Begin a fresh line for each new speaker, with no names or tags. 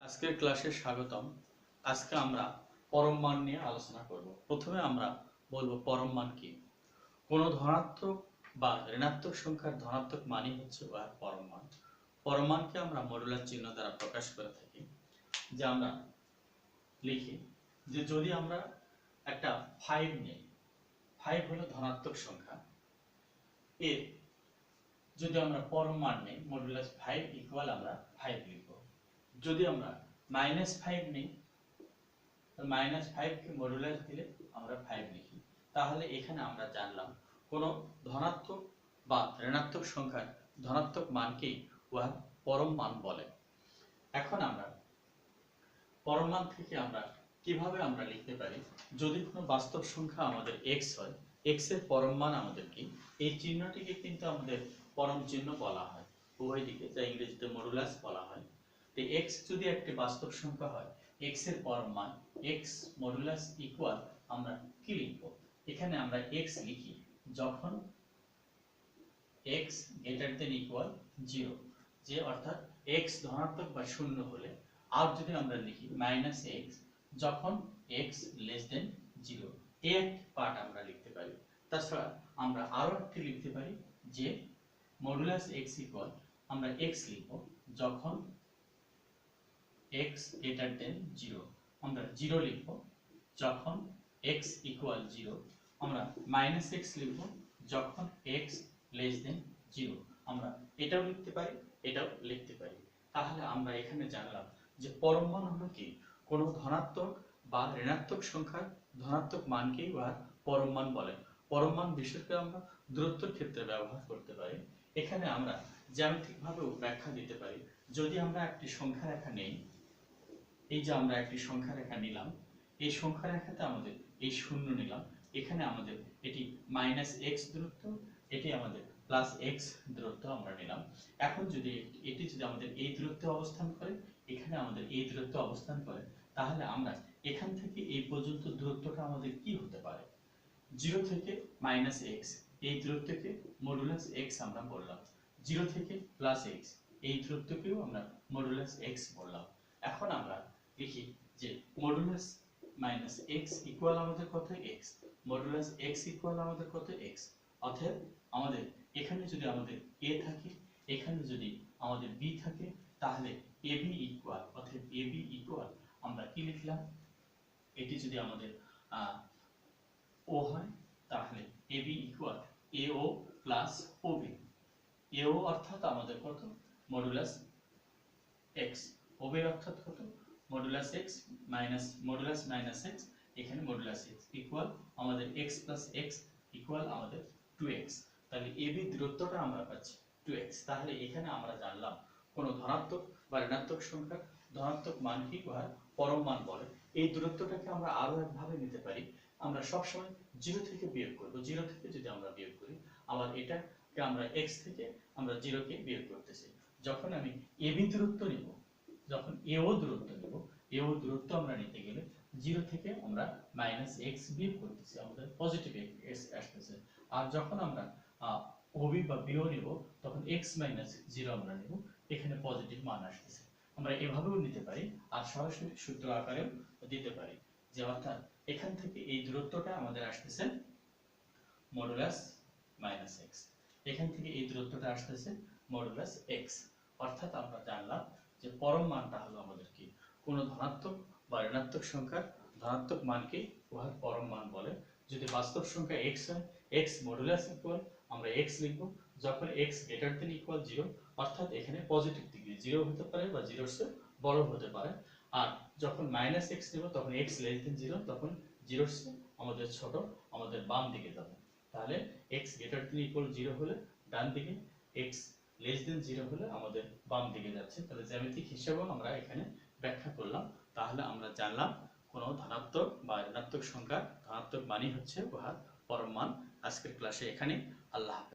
আজকের ক্লাসে স্বাগতম। আজকে আমরা পরম মান নিয়ে আলোচনা করব। প্রথমে আমরা বলবো পরম মান কি। কোনো ধনাত্মক বা ঋণাত্মক সংখ্যার ধনাত্মক মানই হচ্ছে উহার পরম মান। পরম মানকে আমরা মডুলার চিহ্ন দ্বারা প্রকাশ করে থাকি। যে আমরা লিখি যে যদি আমরা একটা 5 নেই, 5 হলো ধনাত্মক সংখ্যা, এর যদি আমরা পরম মান নেই মডুলাস 5 ইকুয়াল আমরা 5 লিখব। যদি আমরা -5 নেই, -5 কে মডুলাস দিলে আমরা 5 লিখি। তাহলে এখানে আমরা জানলাম কোন ধনাত্মক বা ঋণাত্মক সংখ্যার ধনাত্মক মানকেই উহার পরম মান বলে। এখন আমরা পরম মান থেকে আমরা কিভাবে আমরা লিখতে পারি, যদি কোনো বাস্তব সংখ্যা আমাদের x হয়, x এর পরম মান আমাদের কি, এই চিহ্নটিকে কিন্তু আমাদের পরম চিহ্ন বলা হয় উভয় দিকে, যা ইংরেজিতে মডুলাস বলা হয়। তো x যদি একটি বাস্তব সংখ্যা হয়, x এর পরম মান x মডুলাস ইকুয়াল আমরা কি লিখব, এখানে আমরা x লিখি যখন x গ্রেটার দেন ইকুয়াল 0, যে অর্থাৎ x ধনাত্মক বা শূন্য হলে। আর যদি আমরা লিখি -x যখন x লেস দেন 0, এই একটি পার্ট আমরা লিখতে পারি। তাছাড়া আমরা আরো একটি লিখতে পারি যে মডুলাস x ইকুয়াল আমরা x লিখব যখন x গ্রেটার দেন 0, আমরা 0 লিখব যখন x ইকুয়াল 0, আমরা -x লিখব যখন x লেস দেন 0, আমরা এটাও লিখতে পারি, এটাও লিখতে পারি। তাহলে আমরা এখানে জানলাম যে পরম মান হলো কি, কোনো ধনাত্মক বা ঋণাত্মক সংখ্যার ধনাত্মক মানকেই উহার পরম মান বলে। পরম মান বিশেষ করে আমরা দূরত্বের ক্ষেত্রে ব্যবহার করতে পারি। এখানে আমরা জ্যামিতিকভাবেও ব্যাখ্যা দিতে পারি। যদি আমরা একটি সংখ্যা রেখা নেই, এই যে আমরা একটি সংখ্যা রেখা নিলাম, এই সংখ্যা রেখাতে আমাদের এই শূন্য নিলাম, এখানে আমাদের এটি -x দূরত্ব, এটি আমাদের +x দূরত্ব আমরা নিলাম। এখন যদি এটি যদি আমাদের এই দূরত্বে অবস্থান করে, এখানে আমাদের এই দূরত্বে অবস্থান করে, তাহলে আমরা এখান থেকে এই পর্যন্ত দূরত্বটা আমাদের কি হতে পারে, 0 থেকে -x, এই দূরত্বকে মডুলাস x আমরা বললাম। 0 থেকে +x, এই দূরত্বকেও আমরা মডুলাস x বললাম। এখন আমরা লিখি যে মডুলাস -x ইকুয়াল আমাদের কত, x, মডুলাস x ইকুয়াল আমাদের কত, x। অতএব আমাদের এখানে যদি আমাদের a থাকে, এখানে যদি আমাদের b থাকে, তাহলে ab ইকুয়াল, অতএব ab ইকুয়াল আমরা কি লিখলাম, এটি যদি আমাদের ও হয়, তাহলে ab equal ao plus ob। ao অর্থাৎ আমাদের কত, মডুলাস x, ob অর্থাৎ কত, modulus x minus modulus -x, এখানে মডুলাস x ইকুয়াল আমাদের x প্লাস x ইকুয়াল আমাদের 2x। তাহলে ab দূরত্বটা আমরা পাচ্ছি 2x। তাহলে এখানে আমরা জানলাম কোন ধনাত্মক বা ঋণাত্মক সংখ্যার ধনাত্মক মানকে উহার পরম মান বলে। এই দূরত্বটাকে আমরা আরো একভাবে নিতে পারি, আমরা সবসময় 0 থেকে বিয়োগ করব। 0 থেকে যদি আমরা বিয়োগ করি, আবার এটাকে আমরা x থেকে আমরা 0 কে বিয়োগ করতেছি। যখন আমি ab দূরত্ব নিব, যখন ao দূরত্ব নিব, ao দূরত্ব আমরা নিতে গেলে 0 থেকে আমরা -x বিয়োগ করতেছি, আমাদের পজিটিভ x আসতেছে। আর যখন আমরা ob বা bo নিব, তখন x - 0 আমরা নিব, এখানে পজিটিভ মান আসতেছে। আমরা এভাবেও নিতে পারি, আর সরাসরি সূত্র আকারেও দিতে পারি, যে অর্থাৎ এখান থেকে এই দূরত্বটা আমাদের আসতেছে মডুলাস -x, এখান থেকে এই দূরত্বটা আসতেছে মডুলাস x। অর্থাৎ আমরা জানলাম যে পরম মানটা হলো আমাদের কি, কোন ধনাত্মক বা ঋণাত্মক সংখ্যার ধনাত্মক মানকে উহার পরম মান বলে। যদি বাস্তব সংখ্যা x হয়, x মডুলাস ইকুয়াল আমরা x লিখব যখন x গ্রেটার দেন ইকুয়াল 0, অর্থাৎ এখানে পজিটিভ দিকে 0 হতে পারে বা 0 এর চেয়ে বড় হতে পারে। আর যখন -x নেব, তখন x লেস দেন 0, তখন 0 এর চেয়ে আমাদের ছোট, আমাদের বাম দিকে যাবে। তাহলে x গ্রেটার দেন ইকুয়াল 0 হলে ডান দিকে, x লেস দেন 0 হলে আমাদের বাম দিকে যাচ্ছে। তাহলে জ্যামিতিক হিসাবেও আমরা এখানে ব্যাখ্যা করলাম। তাহলে আমরা জানলাম কোন ধনাত্মক বা ঋণাত্মক সংখ্যার ধনাত্মক মানই হচ্ছে উহার পরম মান। আজকের ক্লাসে এখানে, আল্লাহ হাফেজ।